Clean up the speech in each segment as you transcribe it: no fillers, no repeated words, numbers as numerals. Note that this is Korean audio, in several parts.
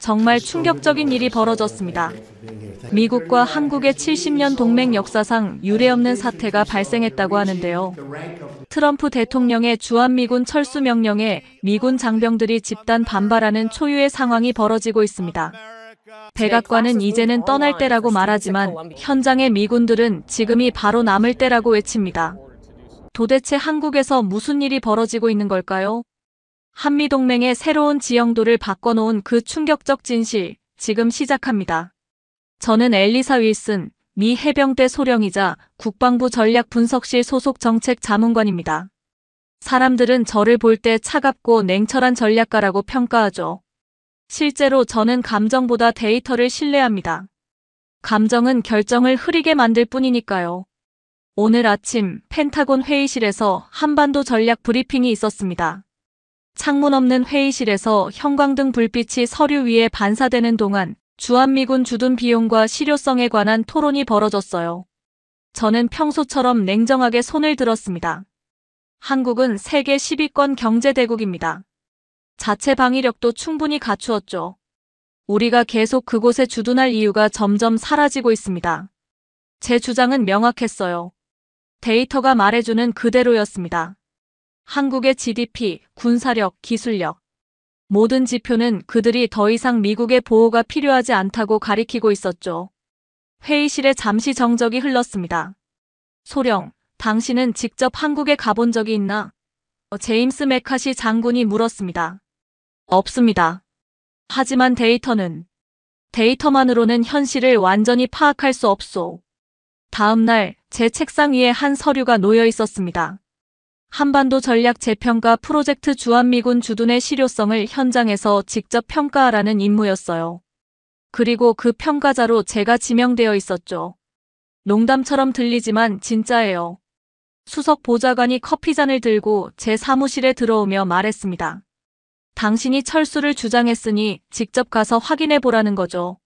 정말 충격적인 일이 벌어졌습니다. 미국과 한국의 70년 동맹 역사상 유례없는 사태가 발생했다고 하는데요. 트럼프 대통령의 주한미군 철수 명령에 미군 장병들이 집단 반발하는 초유의 상황이 벌어지고 있습니다. 백악관은 이제는 떠날 때라고 말하지만 현장의 미군들은 지금이 바로 남을 때라고 외칩니다. 도대체 한국에서 무슨 일이 벌어지고 있는 걸까요? 한미동맹의 새로운 지형도를 바꿔놓은 그 충격적 진실, 지금 시작합니다. 저는 엘리사 윌슨, 미 해병대 소령이자 국방부 전략분석실 소속 정책자문관입니다. 사람들은 저를 볼 때 차갑고 냉철한 전략가라고 평가하죠. 실제로 저는 감정보다 데이터를 신뢰합니다. 감정은 결정을 흐리게 만들 뿐이니까요. 오늘 아침 펜타곤 회의실에서 한반도 전략 브리핑이 있었습니다. 창문 없는 회의실에서 형광등 불빛이 서류 위에 반사되는 동안 주한미군 주둔 비용과 실효성에 관한 토론이 벌어졌어요. 저는 평소처럼 냉정하게 손을 들었습니다. 한국은 세계 10위권 경제대국입니다. 자체 방위력도 충분히 갖추었죠. 우리가 계속 그곳에 주둔할 이유가 점점 사라지고 있습니다. 제 주장은 명확했어요. 데이터가 말해주는 그대로였습니다. 한국의 GDP, 군사력, 기술력, 모든 지표는 그들이 더 이상 미국의 보호가 필요하지 않다고 가리키고 있었죠. 회의실에 잠시 정적이 흘렀습니다. 소령, 당신은 직접 한국에 가본 적이 있나? 제임스 맥카시 장군이 물었습니다. 없습니다. 하지만 데이터만으로는 현실을 완전히 파악할 수 없소. 다음 날 제 책상 위에 한 서류가 놓여 있었습니다. 한반도 전략 재평가 프로젝트 주한미군 주둔의 실효성을 현장에서 직접 평가하라는 임무였어요. 그리고 그 평가자로 제가 지명되어 있었죠. 농담처럼 들리지만 진짜예요. 수석 보좌관이 커피잔을 들고 제 사무실에 들어오며 말했습니다. 당신이 철수를 주장했으니 직접 가서 확인해 보라는 거죠.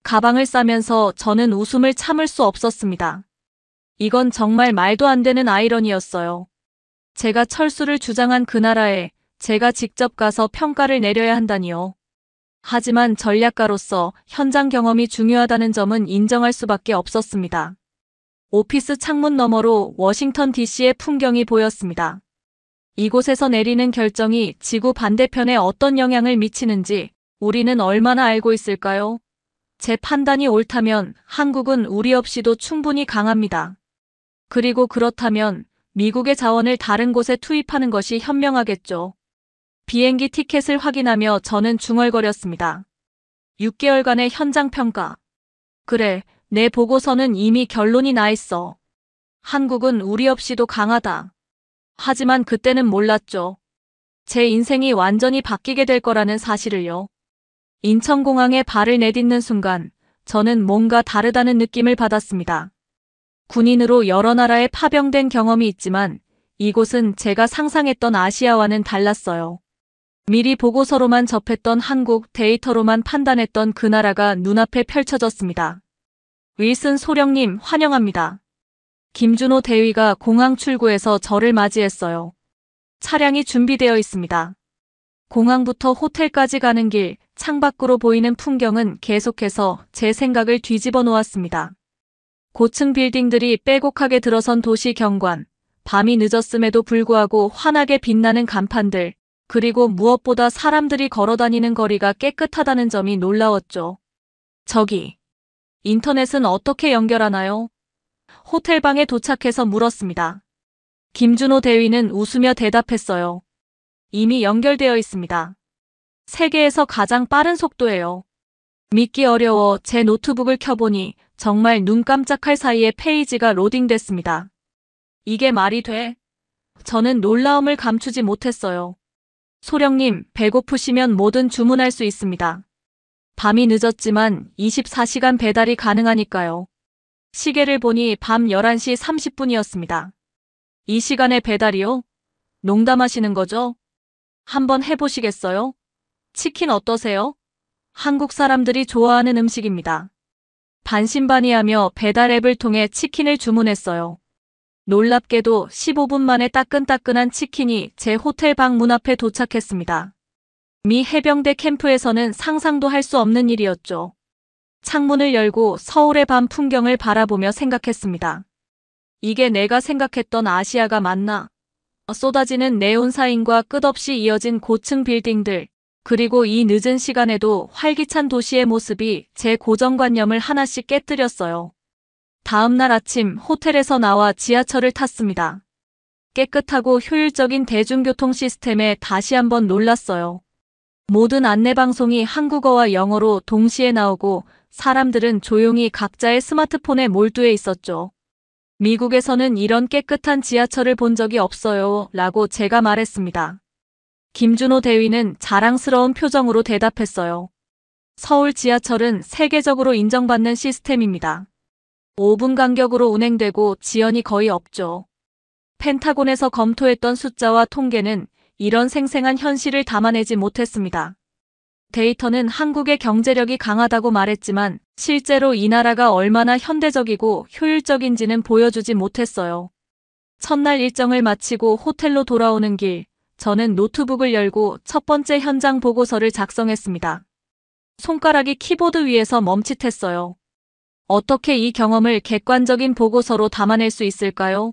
가방을 싸면서 저는 웃음을 참을 수 없었습니다. 이건 정말 말도 안 되는 아이러니였어요. 제가 철수를 주장한 그 나라에 제가 직접 가서 평가를 내려야 한다니요. 하지만 전략가로서 현장 경험이 중요하다는 점은 인정할 수밖에 없었습니다. 오피스 창문 너머로 워싱턴 DC의 풍경이 보였습니다. 이곳에서 내리는 결정이 지구 반대편에 어떤 영향을 미치는지 우리는 얼마나 알고 있을까요? 제 판단이 옳다면 한국은 우리 없이도 충분히 강합니다. 그리고 그렇다면 미국의 자원을 다른 곳에 투입하는 것이 현명하겠죠. 비행기 티켓을 확인하며 저는 중얼거렸습니다. 6개월간의 현장 평가. 그래, 내 보고서는 이미 결론이 나 있어. 한국은 우리 없이도 강하다. 하지만 그때는 몰랐죠. 제 인생이 완전히 바뀌게 될 거라는 사실을요. 인천공항에 발을 내딛는 순간 저는 뭔가 다르다는 느낌을 받았습니다. 군인으로 여러 나라에 파병된 경험이 있지만 이곳은 제가 상상했던 아시아와는 달랐어요. 미리 보고서로만 접했던 한국, 데이터로만 판단했던 그 나라가 눈앞에 펼쳐졌습니다. 윌슨 소령님 환영합니다. 김준호 대위가 공항 출구에서 저를 맞이했어요. 차량이 준비되어 있습니다. 공항부터 호텔까지 가는 길, 창밖으로 보이는 풍경은 계속해서 제 생각을 뒤집어 놓았습니다. 고층 빌딩들이 빼곡하게 들어선 도시 경관, 밤이 늦었음에도 불구하고 환하게 빛나는 간판들, 그리고 무엇보다 사람들이 걸어다니는 거리가 깨끗하다는 점이 놀라웠죠. 저기, 인터넷은 어떻게 연결하나요? 호텔방에 도착해서 물었습니다. 김준호 대위는 웃으며 대답했어요. 이미 연결되어 있습니다. 세계에서 가장 빠른 속도예요. 믿기 어려워 제 노트북을 켜보니 정말 눈 깜짝할 사이에 페이지가 로딩됐습니다. 이게 말이 돼? 저는 놀라움을 감추지 못했어요. 소령님, 배고프시면 뭐든 주문할 수 있습니다. 밤이 늦었지만 24시간 배달이 가능하니까요. 시계를 보니 밤 11시 30분이었습니다. 이 시간에 배달이요? 농담하시는 거죠? 한번 해보시겠어요? 치킨 어떠세요? 한국 사람들이 좋아하는 음식입니다. 반신반의하며 배달 앱을 통해 치킨을 주문했어요. 놀랍게도 15분 만에 따끈따끈한 치킨이 제 호텔 방 문 앞에 도착했습니다. 미 해병대 캠프에서는 상상도 할 수 없는 일이었죠. 창문을 열고 서울의 밤 풍경을 바라보며 생각했습니다. 이게 내가 생각했던 아시아가 맞나? 쏟아지는 네온사인과 끝없이 이어진 고층 빌딩들, 그리고 이 늦은 시간에도 활기찬 도시의 모습이 제 고정관념을 하나씩 깨뜨렸어요. 다음 날 아침 호텔에서 나와 지하철을 탔습니다. 깨끗하고 효율적인 대중교통 시스템에 다시 한번 놀랐어요. 모든 안내방송이 한국어와 영어로 동시에 나오고 사람들은 조용히 각자의 스마트폰에 몰두해 있었죠. 미국에서는 이런 깨끗한 지하철을 본 적이 없어요 라고 제가 말했습니다. 김준호 대위는 자랑스러운 표정으로 대답했어요. 서울 지하철은 세계적으로 인정받는 시스템입니다. 5분 간격으로 운행되고 지연이 거의 없죠. 펜타곤에서 검토했던 숫자와 통계는 이런 생생한 현실을 담아내지 못했습니다. 데이터는 한국의 경제력이 강하다고 말했지만 실제로 이 나라가 얼마나 현대적이고 효율적인지는 보여주지 못했어요. 첫날 일정을 마치고 호텔로 돌아오는 길, 저는 노트북을 열고 첫 번째 현장 보고서를 작성했습니다. 손가락이 키보드 위에서 멈칫했어요. 어떻게 이 경험을 객관적인 보고서로 담아낼 수 있을까요?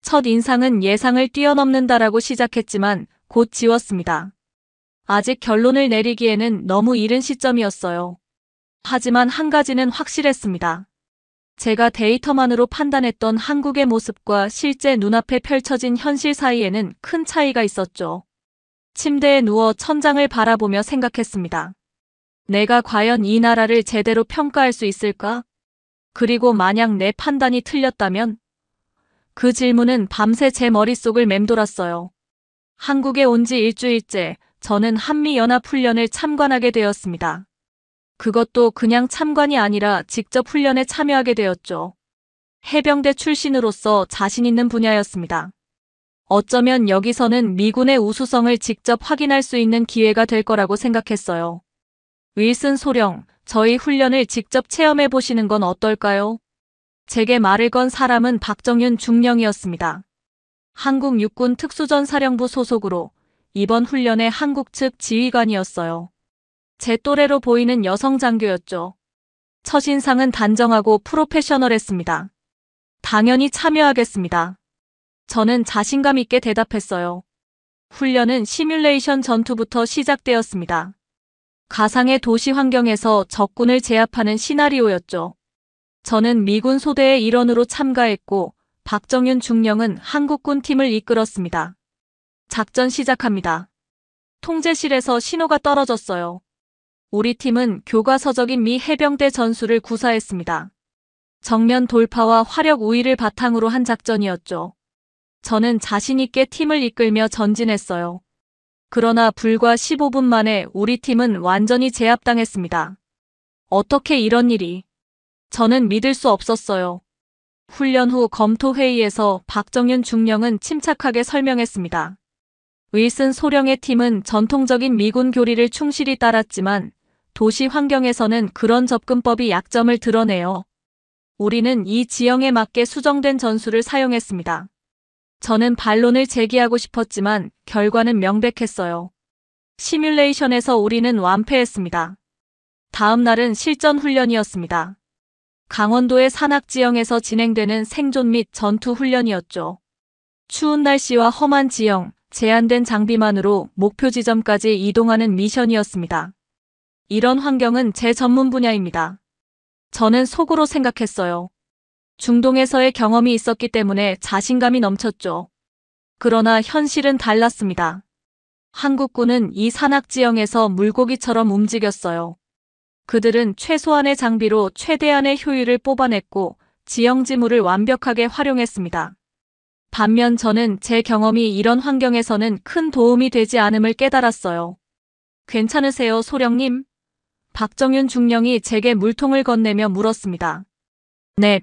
첫 인상은 예상을 뛰어넘는다라고 시작했지만 곧 지웠습니다. 아직 결론을 내리기에는 너무 이른 시점이었어요. 하지만 한 가지는 확실했습니다. 제가 데이터만으로 판단했던 한국의 모습과 실제 눈앞에 펼쳐진 현실 사이에는 큰 차이가 있었죠. 침대에 누워 천장을 바라보며 생각했습니다. 내가 과연 이 나라를 제대로 평가할 수 있을까? 그리고 만약 내 판단이 틀렸다면? 그 질문은 밤새 제 머릿속을 맴돌았어요. 한국에 온 지 일주일째 저는 한미연합훈련을 참관하게 되었습니다. 그것도 그냥 참관이 아니라 직접 훈련에 참여하게 되었죠. 해병대 출신으로서 자신 있는 분야였습니다. 어쩌면 여기서는 미군의 우수성을 직접 확인할 수 있는 기회가 될 거라고 생각했어요. 윌슨 소령, 저희 훈련을 직접 체험해 보시는 건 어떨까요? 제게 말을 건 사람은 박정윤 중령이었습니다. 한국 육군 특수전사령부 소속으로 이번 훈련의 한국 측 지휘관이었어요. 제 또래로 보이는 여성 장교였죠. 첫인상은 단정하고 프로페셔널했습니다. 당연히 참여하겠습니다. 저는 자신감 있게 대답했어요. 훈련은 시뮬레이션 전투부터 시작되었습니다. 가상의 도시 환경에서 적군을 제압하는 시나리오였죠. 저는 미군 소대의 일원으로 참가했고 박정윤 중령은 한국군 팀을 이끌었습니다. 작전 시작합니다. 통제실에서 신호가 떨어졌어요. 우리 팀은 교과서적인 미 해병대 전술을 구사했습니다. 정면 돌파와 화력 우위를 바탕으로 한 작전이었죠. 저는 자신 있게 팀을 이끌며 전진했어요. 그러나 불과 15분 만에 우리 팀은 완전히 제압당했습니다. 어떻게 이런 일이? 저는 믿을 수 없었어요. 훈련 후 검토 회의에서 박정윤 중령은 침착하게 설명했습니다. 윌슨 소령의 팀은 전통적인 미군 교리를 충실히 따랐지만 도시 환경에서는 그런 접근법이 약점을 드러내요. 우리는 이 지형에 맞게 수정된 전술을 사용했습니다. 저는 반론을 제기하고 싶었지만 결과는 명백했어요. 시뮬레이션에서 우리는 완패했습니다. 다음 날은 실전 훈련이었습니다. 강원도의 산악 지형에서 진행되는 생존 및 전투 훈련이었죠. 추운 날씨와 험한 지형, 제한된 장비만으로 목표 지점까지 이동하는 미션이었습니다. 이런 환경은 제 전문 분야입니다. 저는 속으로 생각했어요. 중동에서의 경험이 있었기 때문에 자신감이 넘쳤죠. 그러나 현실은 달랐습니다. 한국군은 이 산악 지형에서 물고기처럼 움직였어요. 그들은 최소한의 장비로 최대한의 효율을 뽑아냈고 지형 지물을 완벽하게 활용했습니다. 반면 저는 제 경험이 이런 환경에서는 큰 도움이 되지 않음을 깨달았어요. 괜찮으세요, 소령님? 박정윤 중령이 제게 물통을 건네며 물었습니다. 네.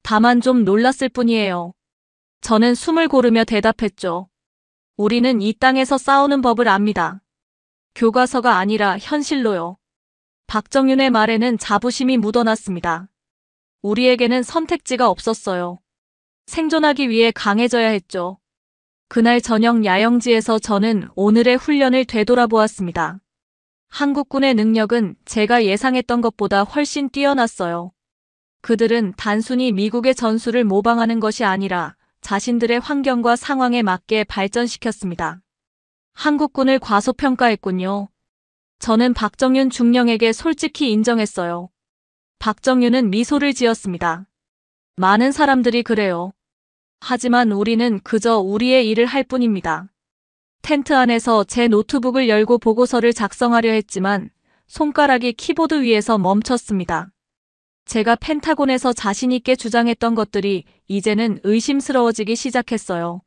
다만 좀 놀랐을 뿐이에요. 저는 숨을 고르며 대답했죠. 우리는 이 땅에서 싸우는 법을 압니다. 교과서가 아니라 현실로요. 박정윤의 말에는 자부심이 묻어났습니다. 우리에게는 선택지가 없었어요. 생존하기 위해 강해져야 했죠. 그날 저녁 야영지에서 저는 오늘의 훈련을 되돌아보았습니다. 한국군의 능력은 제가 예상했던 것보다 훨씬 뛰어났어요. 그들은 단순히 미국의 전술을 모방하는 것이 아니라 자신들의 환경과 상황에 맞게 발전시켰습니다. 한국군을 과소평가했군요. 저는 박정윤 중령에게 솔직히 인정했어요. 박정윤은 미소를 지었습니다. 많은 사람들이 그래요. 하지만 우리는 그저 우리의 일을 할 뿐입니다. 텐트 안에서 제 노트북을 열고 보고서를 작성하려 했지만 손가락이 키보드 위에서 멈췄습니다. 제가 펜타곤에서 자신있게 주장했던 것들이 이제는 의심스러워지기 시작했어요.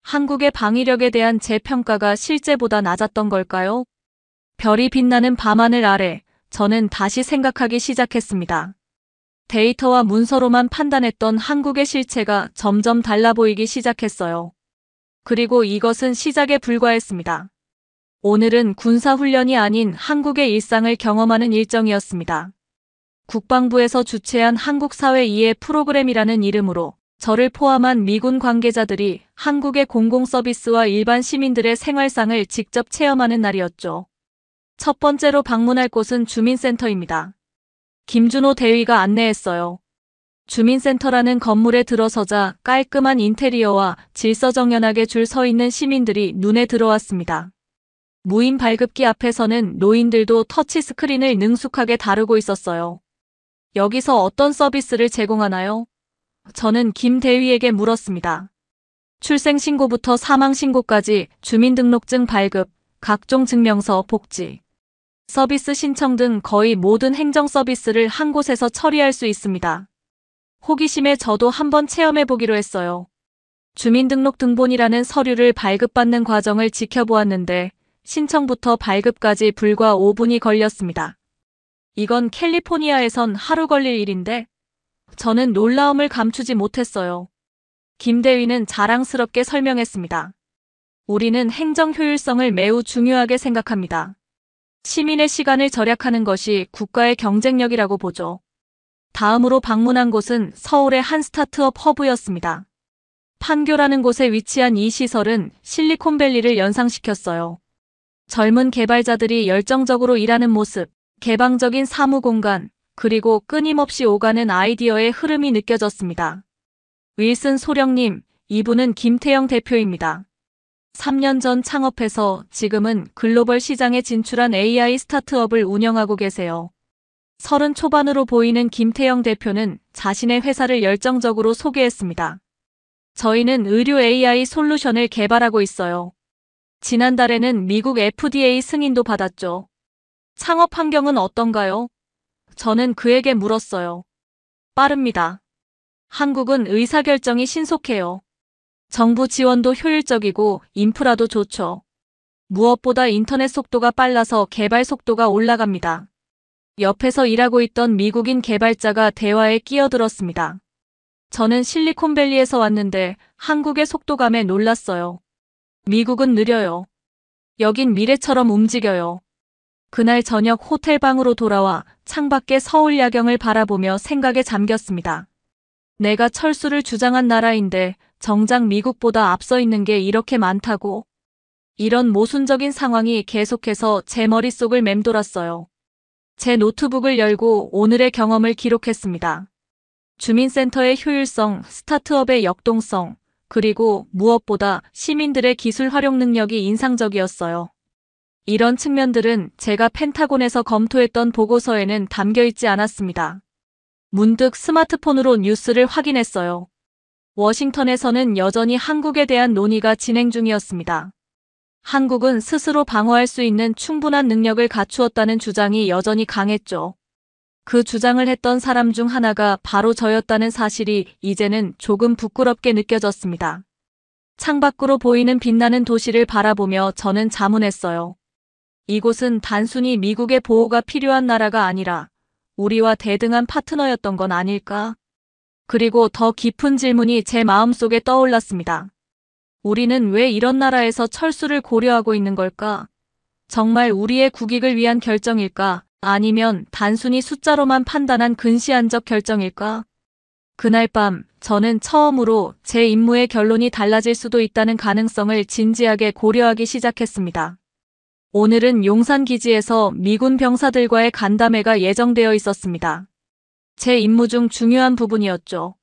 한국의 방위력에 대한 제 평가가 실제보다 낮았던 걸까요? 별이 빛나는 밤하늘 아래 저는 다시 생각하기 시작했습니다. 데이터와 문서로만 판단했던 한국의 실체가 점점 달라 보이기 시작했어요. 그리고 이것은 시작에 불과했습니다. 오늘은 군사훈련이 아닌 한국의 일상을 경험하는 일정이었습니다. 국방부에서 주최한 한국사회 이해 프로그램이라는 이름으로 저를 포함한 미군 관계자들이 한국의 공공서비스와 일반 시민들의 생활상을 직접 체험하는 날이었죠. 첫 번째로 방문할 곳은 주민센터입니다. 김준호 대위가 안내했어요. 주민센터라는 건물에 들어서자 깔끔한 인테리어와 질서정연하게 줄 서 있는 시민들이 눈에 들어왔습니다. 무인 발급기 앞에서는 노인들도 터치스크린을 능숙하게 다루고 있었어요. 여기서 어떤 서비스를 제공하나요? 저는 김 대위에게 물었습니다. 출생신고부터 사망신고까지 주민등록증 발급, 각종 증명서, 복지, 서비스 신청 등 거의 모든 행정 서비스를 한 곳에서 처리할 수 있습니다. 호기심에 저도 한번 체험해보기로 했어요. 주민등록 등본이라는 서류를 발급받는 과정을 지켜보았는데 신청부터 발급까지 불과 5분이 걸렸습니다. 이건 캘리포니아에선 하루 걸릴 일인데 저는 놀라움을 감추지 못했어요. 김 대위는 자랑스럽게 설명했습니다. 우리는 행정 효율성을 매우 중요하게 생각합니다. 시민의 시간을 절약하는 것이 국가의 경쟁력이라고 보죠. 다음으로 방문한 곳은 서울의 한 스타트업 허브였습니다. 판교라는 곳에 위치한 이 시설은 실리콘밸리를 연상시켰어요. 젊은 개발자들이 열정적으로 일하는 모습, 개방적인 사무 공간, 그리고 끊임없이 오가는 아이디어의 흐름이 느껴졌습니다. 윌슨 소령님, 이분은 김태영 대표입니다. 3년 전 창업해서 지금은 글로벌 시장에 진출한 AI 스타트업을 운영하고 계세요. 30 초반으로 보이는 김태영 대표는 자신의 회사를 열정적으로 소개했습니다. 저희는 의료 AI 솔루션을 개발하고 있어요. 지난달에는 미국 FDA 승인도 받았죠. 창업 환경은 어떤가요? 저는 그에게 물었어요. 빠릅니다. 한국은 의사결정이 신속해요. 정부 지원도 효율적이고 인프라도 좋죠. 무엇보다 인터넷 속도가 빨라서 개발 속도가 올라갑니다. 옆에서 일하고 있던 미국인 개발자가 대화에 끼어들었습니다. 저는 실리콘밸리에서 왔는데 한국의 속도감에 놀랐어요. 미국은 느려요. 여긴 미래처럼 움직여요. 그날 저녁 호텔 방으로 돌아와 창밖의 서울 야경을 바라보며 생각에 잠겼습니다. 내가 철수를 주장한 나라인데 정작 미국보다 앞서 있는 게 이렇게 많다고? 이런 모순적인 상황이 계속해서 제 머릿속을 맴돌았어요. 제 노트북을 열고 오늘의 경험을 기록했습니다. 주민센터의 효율성, 스타트업의 역동성, 그리고 무엇보다 시민들의 기술 활용 능력이 인상적이었어요. 이런 측면들은 제가 펜타곤에서 검토했던 보고서에는 담겨 있지 않았습니다. 문득 스마트폰으로 뉴스를 확인했어요. 워싱턴에서는 여전히 한국에 대한 논의가 진행 중이었습니다. 한국은 스스로 방어할 수 있는 충분한 능력을 갖추었다는 주장이 여전히 강했죠. 그 주장을 했던 사람 중 하나가 바로 저였다는 사실이 이제는 조금 부끄럽게 느껴졌습니다. 창밖으로 보이는 빛나는 도시를 바라보며 저는 자문했어요. 이곳은 단순히 미국의 보호가 필요한 나라가 아니라 우리와 대등한 파트너였던 건 아닐까? 그리고 더 깊은 질문이 제 마음속에 떠올랐습니다. 우리는 왜 이런 나라에서 철수를 고려하고 있는 걸까? 정말 우리의 국익을 위한 결정일까? 아니면 단순히 숫자로만 판단한 근시안적 결정일까? 그날 밤 저는 처음으로 제 임무의 결론이 달라질 수도 있다는 가능성을 진지하게 고려하기 시작했습니다. 오늘은 용산 기지에서 미군 병사들과의 간담회가 예정되어 있었습니다. 제 임무 중 중요한 부분이었죠.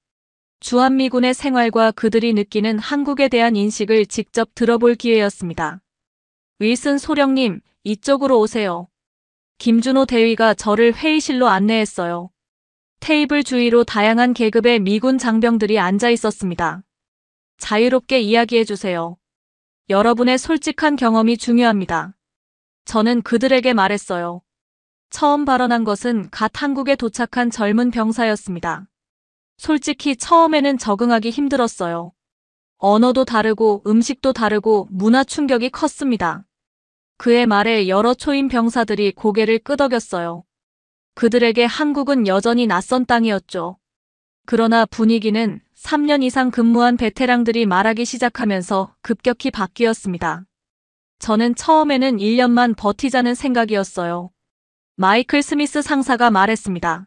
주한미군의 생활과 그들이 느끼는 한국에 대한 인식을 직접 들어볼 기회였습니다. 윌슨 소령님, 이쪽으로 오세요. 김준호 대위가 저를 회의실로 안내했어요. 테이블 주위로 다양한 계급의 미군 장병들이 앉아 있었습니다. 자유롭게 이야기해 주세요. 여러분의 솔직한 경험이 중요합니다. 저는 그들에게 말했어요. 처음 발언한 것은 갓 한국에 도착한 젊은 병사였습니다. 솔직히 처음에는 적응하기 힘들었어요. 언어도 다르고 음식도 다르고 문화 충격이 컸습니다. 그의 말에 여러 초임 병사들이 고개를 끄덕였어요. 그들에게 한국은 여전히 낯선 땅이었죠. 그러나 분위기는 3년 이상 근무한 베테랑들이 말하기 시작하면서 급격히 바뀌었습니다. 저는 처음에는 1년만 버티자는 생각이었어요. 마이클 스미스 상사가 말했습니다.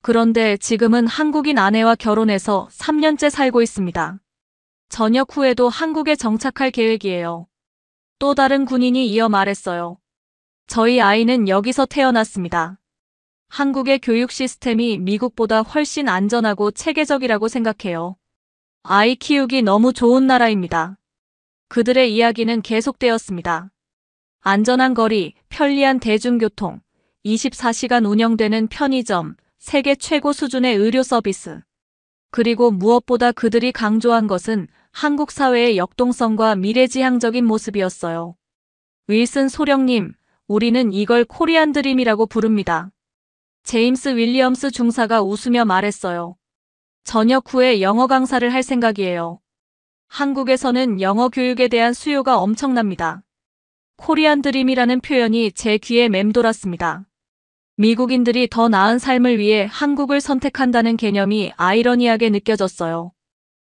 그런데 지금은 한국인 아내와 결혼해서 3년째 살고 있습니다. 전역 후에도 한국에 정착할 계획이에요. 또 다른 군인이 이어 말했어요. 저희 아이는 여기서 태어났습니다. 한국의 교육 시스템이 미국보다 훨씬 안전하고 체계적이라고 생각해요. 아이 키우기 너무 좋은 나라입니다. 그들의 이야기는 계속되었습니다. 안전한 거리, 편리한 대중교통, 24시간 운영되는 편의점, 세계 최고 수준의 의료 서비스. 그리고 무엇보다 그들이 강조한 것은 한국 사회의 역동성과 미래지향적인 모습이었어요. 윌슨 소령님, 우리는 이걸 코리안 드림이라고 부릅니다. 제임스 윌리엄스 중사가 웃으며 말했어요. 전역 후에 영어 강사를 할 생각이에요. 한국에서는 영어 교육에 대한 수요가 엄청납니다. 코리안 드림이라는 표현이 제 귀에 맴돌았습니다. 미국인들이 더 나은 삶을 위해 한국을 선택한다는 개념이 아이러니하게 느껴졌어요.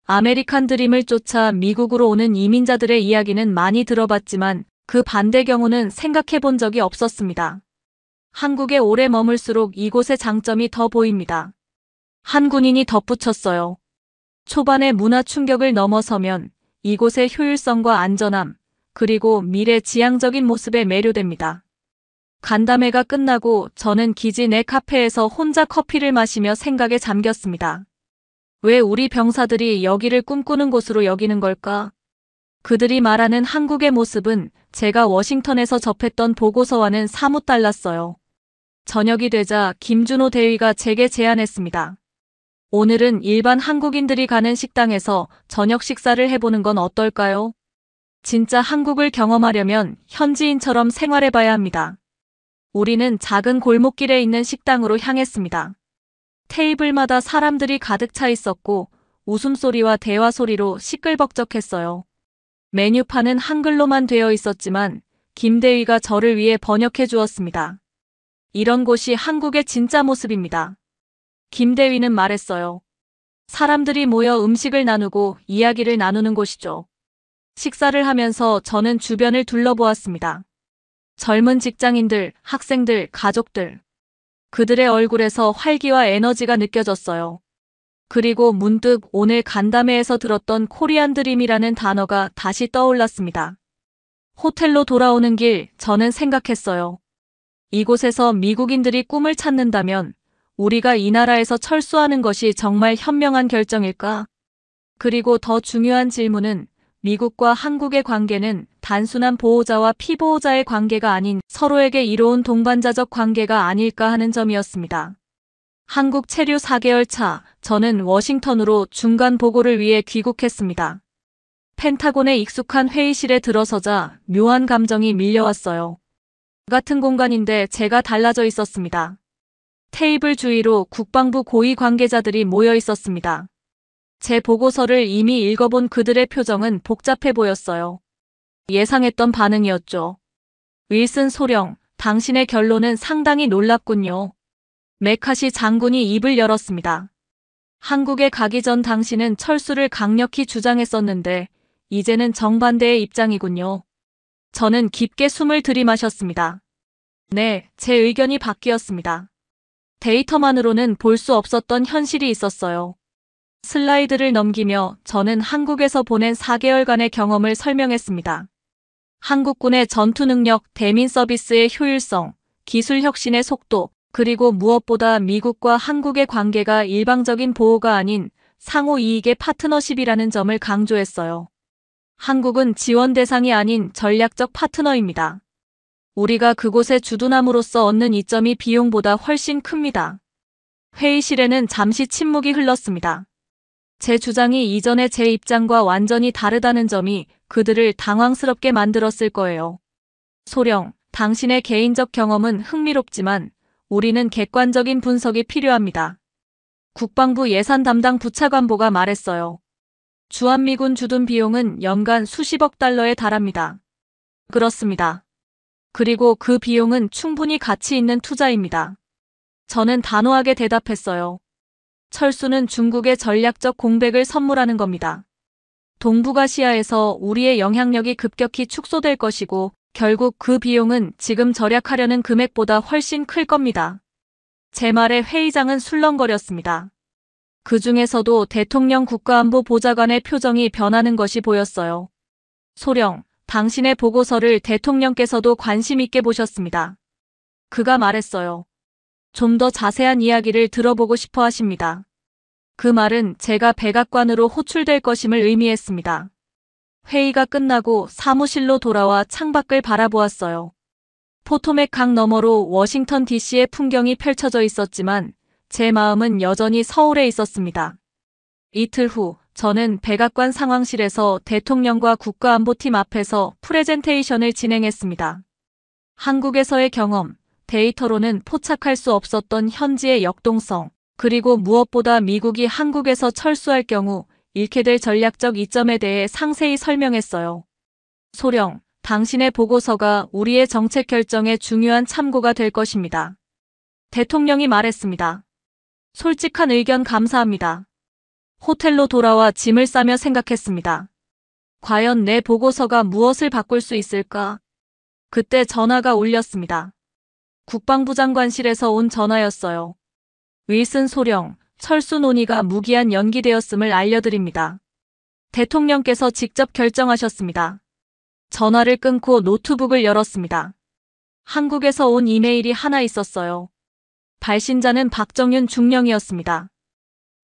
아메리칸 드림을 쫓아 미국으로 오는 이민자들의 이야기는 많이 들어봤지만 그 반대 경우는 생각해 본 적이 없었습니다. 한국에 오래 머물수록 이곳의 장점이 더 보입니다. 한 군인이 덧붙였어요. 초반의 문화 충격을 넘어서면 이곳의 효율성과 안전함, 그리고 미래 지향적인 모습에 매료됩니다. 간담회가 끝나고 저는 기지 내 카페에서 혼자 커피를 마시며 생각에 잠겼습니다. 왜 우리 병사들이 여기를 꿈꾸는 곳으로 여기는 걸까? 그들이 말하는 한국의 모습은 제가 워싱턴에서 접했던 보고서와는 사뭇 달랐어요. 저녁이 되자 김준호 대위가 제게 제안했습니다. 오늘은 일반 한국인들이 가는 식당에서 저녁 식사를 해보는 건 어떨까요? 진짜 한국을 경험하려면 현지인처럼 생활해봐야 합니다. 우리는 작은 골목길에 있는 식당으로 향했습니다. 테이블마다 사람들이 가득 차 있었고 웃음소리와 대화 소리로 시끌벅적했어요. 메뉴판은 한글로만 되어 있었지만 김 대위가 저를 위해 번역해 주었습니다. 이런 곳이 한국의 진짜 모습입니다. 김 대위는 말했어요. 사람들이 모여 음식을 나누고 이야기를 나누는 곳이죠. 식사를 하면서 저는 주변을 둘러보았습니다. 젊은 직장인들, 학생들, 가족들. 그들의 얼굴에서 활기와 에너지가 느껴졌어요. 그리고 문득 오늘 간담회에서 들었던 코리안 드림이라는 단어가 다시 떠올랐습니다. 호텔로 돌아오는 길 저는 생각했어요. 이곳에서 미국인들이 꿈을 찾는다면 우리가 이 나라에서 철수하는 것이 정말 현명한 결정일까? 그리고 더 중요한 질문은 미국과 한국의 관계는 단순한 보호자와 피보호자의 관계가 아닌 서로에게 이로운 동반자적 관계가 아닐까 하는 점이었습니다. 한국 체류 4개월 차, 저는 워싱턴으로 중간 보고를 위해 귀국했습니다. 펜타곤의 익숙한 회의실에 들어서자 묘한 감정이 밀려왔어요. 같은 공간인데 제가 달라져 있었습니다. 테이블 주위로 국방부 고위 관계자들이 모여 있었습니다. 제 보고서를 이미 읽어본 그들의 표정은 복잡해 보였어요. 예상했던 반응이었죠. 윌슨 소령, 당신의 결론은 상당히 놀랍군요. 메카시 장군이 입을 열었습니다. 한국에 가기 전 당신은 철수를 강력히 주장했었는데 이제는 정반대의 입장이군요. 저는 깊게 숨을 들이마셨습니다. 네, 제 의견이 바뀌었습니다. 데이터만으로는 볼 수 없었던 현실이 있었어요. 슬라이드를 넘기며 저는 한국에서 보낸 4개월간의 경험을 설명했습니다. 한국군의 전투 능력, 대민 서비스의 효율성, 기술 혁신의 속도, 그리고 무엇보다 미국과 한국의 관계가 일방적인 보호가 아닌 상호 이익의 파트너십이라는 점을 강조했어요. 한국은 지원 대상이 아닌 전략적 파트너입니다. 우리가 그곳에 주둔함으로써 얻는 이점이 비용보다 훨씬 큽니다. 회의실에는 잠시 침묵이 흘렀습니다. 제 주장이 이전의 제 입장과 완전히 다르다는 점이 그들을 당황스럽게 만들었을 거예요. 소령, 당신의 개인적 경험은 흥미롭지만 우리는 객관적인 분석이 필요합니다. 국방부 예산 담당 부차관보가 말했어요. 주한미군 주둔 비용은 연간 수십억 달러에 달합니다. 그렇습니다. 그리고 그 비용은 충분히 가치 있는 투자입니다. 저는 단호하게 대답했어요. 철수는 중국의 전략적 공백을 선물하는 겁니다. 동북아시아에서 우리의 영향력이 급격히 축소될 것이고 결국 그 비용은 지금 절약하려는 금액보다 훨씬 클 겁니다. 제 말에 회의장은 술렁거렸습니다. 그 중에서도 대통령 국가안보보좌관의 표정이 변하는 것이 보였어요. 소령, 당신의 보고서를 대통령께서도 관심 있게 보셨습니다. 그가 말했어요. 좀 더 자세한 이야기를 들어보고 싶어 하십니다. 그 말은 제가 백악관으로 호출될 것임을 의미했습니다. 회의가 끝나고 사무실로 돌아와 창밖을 바라보았어요. 포토맥 강 너머로 워싱턴 DC의 풍경이 펼쳐져 있었지만 제 마음은 여전히 서울에 있었습니다. 이틀 후 저는 백악관 상황실에서 대통령과 국가안보팀 앞에서 프레젠테이션을 진행했습니다. 한국에서의 경험, 데이터로는 포착할 수 없었던 현지의 역동성, 그리고 무엇보다 미국이 한국에서 철수할 경우 잃게 될 전략적 이점에 대해 상세히 설명했어요. 소령, 당신의 보고서가 우리의 정책 결정에 중요한 참고가 될 것입니다. 대통령이 말했습니다. 솔직한 의견 감사합니다. 호텔로 돌아와 짐을 싸며 생각했습니다. 과연 내 보고서가 무엇을 바꿀 수 있을까? 그때 전화가 울렸습니다. 국방부 장관실에서 온 전화였어요. 윌슨 소령, 철수 논의가 무기한 연기되었음을 알려드립니다. 대통령께서 직접 결정하셨습니다. 전화를 끊고 노트북을 열었습니다. 한국에서 온 이메일이 하나 있었어요. 발신자는 박정윤 중령이었습니다.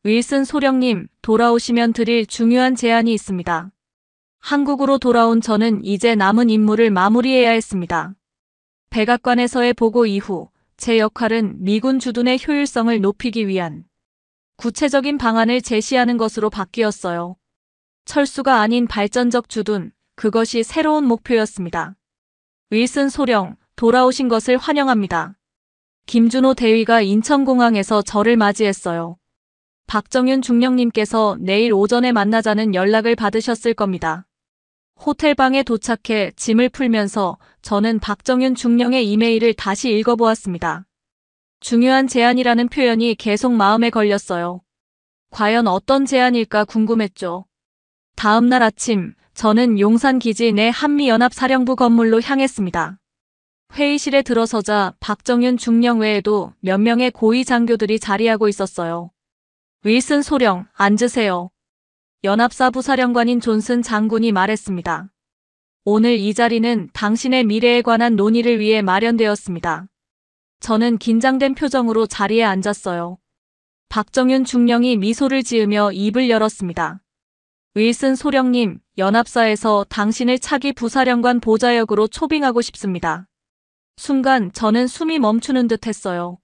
윌슨 소령님, 돌아오시면 드릴 중요한 제안이 있습니다. 한국으로 돌아온 저는 이제 남은 임무를 마무리해야 했습니다. 백악관에서의 보고 이후 제 역할은 미군 주둔의 효율성을 높이기 위한 구체적인 방안을 제시하는 것으로 바뀌었어요. 철수가 아닌 발전적 주둔, 그것이 새로운 목표였습니다. 윌슨 소령, 돌아오신 것을 환영합니다. 김준호 대위가 인천공항에서 저를 맞이했어요. 박정윤 중령님께서 내일 오전에 만나자는 연락을 받으셨을 겁니다. 호텔방에 도착해 짐을 풀면서 저는 박정윤 중령의 이메일을 다시 읽어보았습니다. 중요한 제안이라는 표현이 계속 마음에 걸렸어요. 과연 어떤 제안일까 궁금했죠. 다음 날 아침, 저는 용산 기지 내 한미연합사령부 건물로 향했습니다. 회의실에 들어서자 박정윤 중령 외에도 몇 명의 고위 장교들이 자리하고 있었어요. 윌슨 소령, 앉으세요. 연합사부 사령관인 존슨 장군이 말했습니다. 오늘 이 자리는 당신의 미래에 관한 논의를 위해 마련되었습니다. 저는 긴장된 표정으로 자리에 앉았어요. 박정윤 중령이 미소를 지으며 입을 열었습니다. 윌슨 소령님, 연합사에서 당신을 차기 부사령관 보좌역으로 초빙하고 싶습니다. 순간 저는 숨이 멈추는 듯 했어요.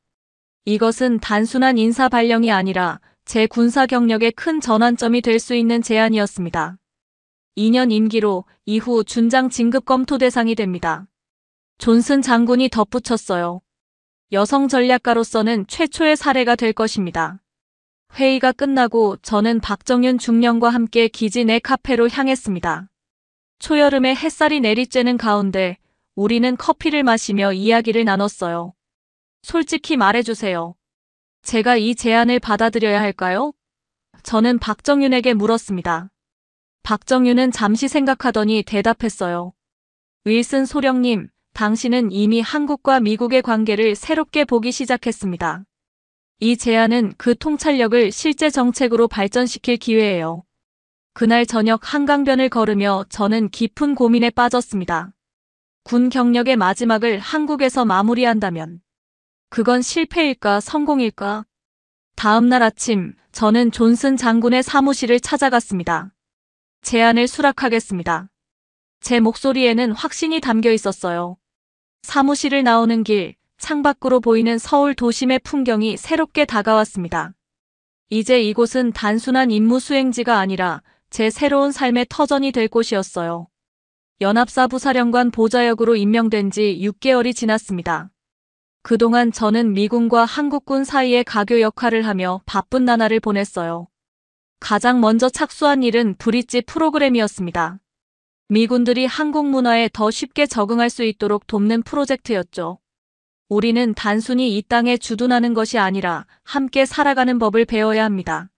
이것은 단순한 인사 발령이 아니라 제 군사 경력의 큰 전환점이 될 수 있는 제안이었습니다. 2년 임기로 이후 준장 진급 검토 대상이 됩니다. 존슨 장군이 덧붙였어요. 여성 전략가로서는 최초의 사례가 될 것입니다. 회의가 끝나고 저는 박정윤 중령과 함께 기지 내 카페로 향했습니다. 초여름에 햇살이 내리쬐는 가운데 우리는 커피를 마시며 이야기를 나눴어요. 솔직히 말해주세요. 제가 이 제안을 받아들여야 할까요? 저는 박정윤에게 물었습니다. 박정윤은 잠시 생각하더니 대답했어요. 윌슨 소령님, 당신은 이미 한국과 미국의 관계를 새롭게 보기 시작했습니다. 이 제안은 그 통찰력을 실제 정책으로 발전시킬 기회예요. 그날 저녁 한강변을 걸으며 저는 깊은 고민에 빠졌습니다. 군 경력의 마지막을 한국에서 마무리한다면 그건 실패일까 성공일까? 다음 날 아침 저는 존슨 장군의 사무실을 찾아갔습니다. 제안을 수락하겠습니다. 제 목소리에는 확신이 담겨 있었어요. 사무실을 나오는 길, 창밖으로 보이는 서울 도심의 풍경이 새롭게 다가왔습니다. 이제 이곳은 단순한 임무 수행지가 아니라 제 새로운 삶의 터전이 될 곳이었어요. 연합사부 사령관 보좌역으로 임명된 지 6개월이 지났습니다. 그동안 저는 미군과 한국군 사이의 가교 역할을 하며 바쁜 나날을 보냈어요. 가장 먼저 착수한 일은 브릿지 프로그램이었습니다. 미군들이 한국 문화에 더 쉽게 적응할 수 있도록 돕는 프로젝트였죠. 우리는 단순히 이 땅에 주둔하는 것이 아니라 함께 살아가는 법을 배워야 합니다.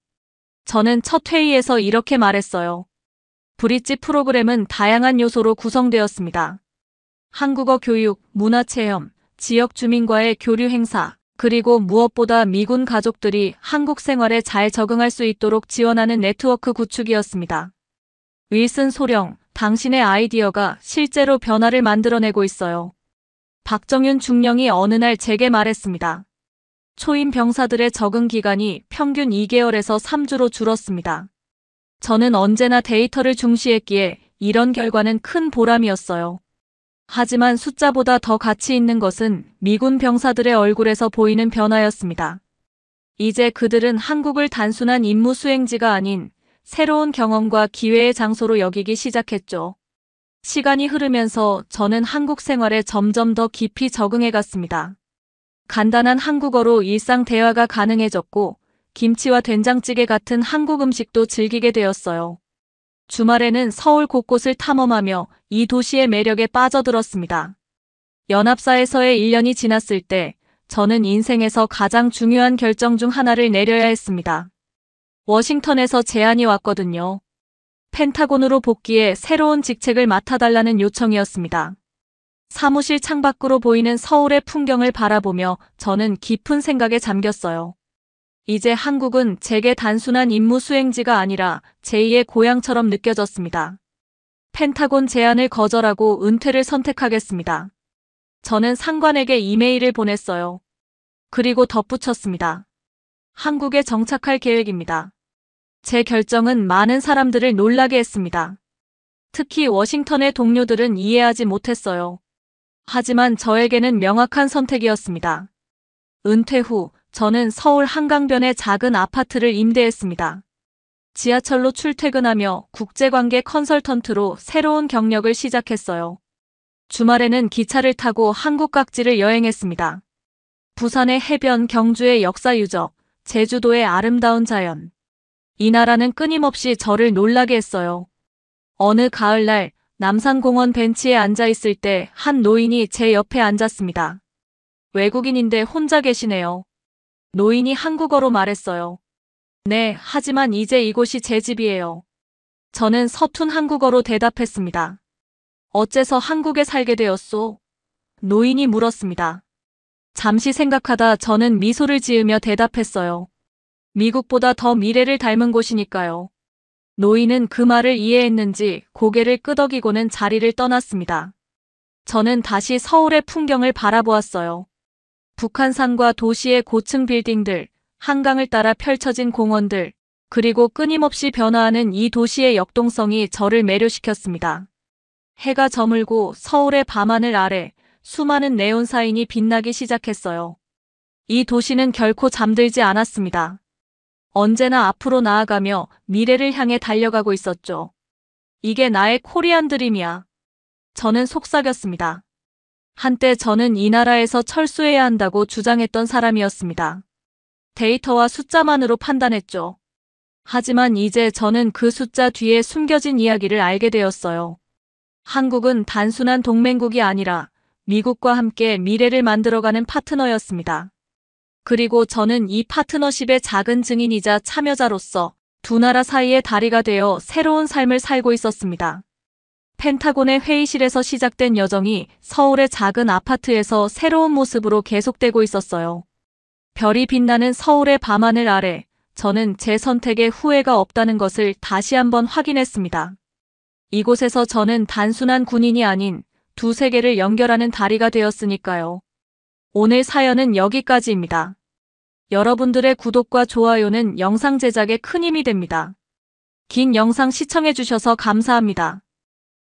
저는 첫 회의에서 이렇게 말했어요. 브릿지 프로그램은 다양한 요소로 구성되었습니다. 한국어 교육, 문화체험, 지역 주민과의 교류 행사, 그리고 무엇보다 미군 가족들이 한국 생활에 잘 적응할 수 있도록 지원하는 네트워크 구축이었습니다. 윌슨 소령, 당신의 아이디어가 실제로 변화를 만들어내고 있어요. 박정윤 중령이 어느 날 제게 말했습니다. 초임 병사들의 적응 기간이 평균 2개월에서 3주로 줄었습니다. 저는 언제나 데이터를 중시했기에 이런 결과는 큰 보람이었어요. 하지만 숫자보다 더 가치 있는 것은 미군 병사들의 얼굴에서 보이는 변화였습니다. 이제 그들은 한국을 단순한 임무 수행지가 아닌 새로운 경험과 기회의 장소로 여기기 시작했죠. 시간이 흐르면서 저는 한국 생활에 점점 더 깊이 적응해 갔습니다. 간단한 한국어로 일상 대화가 가능해졌고 김치와 된장찌개 같은 한국 음식도 즐기게 되었어요. 주말에는 서울 곳곳을 탐험하며 이 도시의 매력에 빠져들었습니다. 연합사에서의 1년이 지났을 때 저는 인생에서 가장 중요한 결정 중 하나를 내려야 했습니다. 워싱턴에서 제안이 왔거든요. 펜타곤으로 복귀해 새로운 직책을 맡아달라는 요청이었습니다. 사무실 창밖으로 보이는 서울의 풍경을 바라보며 저는 깊은 생각에 잠겼어요. 이제 한국은 제게 단순한 임무 수행지가 아니라 제2의 고향처럼 느껴졌습니다. 펜타곤 제안을 거절하고 은퇴를 선택하겠습니다. 저는 상관에게 이메일을 보냈어요. 그리고 덧붙였습니다. 한국에 정착할 계획입니다. 제 결정은 많은 사람들을 놀라게 했습니다. 특히 워싱턴의 동료들은 이해하지 못했어요. 하지만 저에게는 명확한 선택이었습니다. 은퇴 후 저는 서울 한강변의 작은 아파트를 임대했습니다. 지하철로 출퇴근하며 국제관계 컨설턴트로 새로운 경력을 시작했어요. 주말에는 기차를 타고 한국 각지를 여행했습니다. 부산의 해변, 경주의 역사 유적, 제주도의 아름다운 자연. 이 나라는 끊임없이 저를 놀라게 했어요. 어느 가을날 남산공원 벤치에 앉아있을 때 한 노인이 제 옆에 앉았습니다. 외국인인데 혼자 계시네요. 노인이 한국어로 말했어요. 네, 하지만 이제 이곳이 제 집이에요. 저는 서툰 한국어로 대답했습니다. 어째서 한국에 살게 되었소? 노인이 물었습니다. 잠시 생각하다 저는 미소를 지으며 대답했어요. 미국보다 더 미래를 닮은 곳이니까요. 노인은 그 말을 이해했는지 고개를 끄덕이고는 자리를 떠났습니다. 저는 다시 서울의 풍경을 바라보았어요. 북한산과 도시의 고층 빌딩들, 한강을 따라 펼쳐진 공원들, 그리고 끊임없이 변화하는 이 도시의 역동성이 저를 매료시켰습니다. 해가 저물고 서울의 밤하늘 아래 수많은 네온 사인이 빛나기 시작했어요. 이 도시는 결코 잠들지 않았습니다. 언제나 앞으로 나아가며 미래를 향해 달려가고 있었죠. 이게 나의 코리안 드림이야. 저는 속삭였습니다. 한때 저는 이 나라에서 철수해야 한다고 주장했던 사람이었습니다. 데이터와 숫자만으로 판단했죠. 하지만 이제 저는 그 숫자 뒤에 숨겨진 이야기를 알게 되었어요. 한국은 단순한 동맹국이 아니라 미국과 함께 미래를 만들어가는 파트너였습니다. 그리고 저는 이 파트너십의 작은 증인이자 참여자로서 두 나라 사이의 다리가 되어 새로운 삶을 살고 있었습니다. 펜타곤의 회의실에서 시작된 여정이 서울의 작은 아파트에서 새로운 모습으로 계속되고 있었어요. 별이 빛나는 서울의 밤하늘 아래 저는 제 선택에 후회가 없다는 것을 다시 한번 확인했습니다. 이곳에서 저는 단순한 군인이 아닌 두 세계를 연결하는 다리가 되었으니까요. 오늘 사연은 여기까지입니다. 여러분들의 구독과 좋아요는 영상 제작에 큰 힘이 됩니다. 긴 영상 시청해주셔서 감사합니다.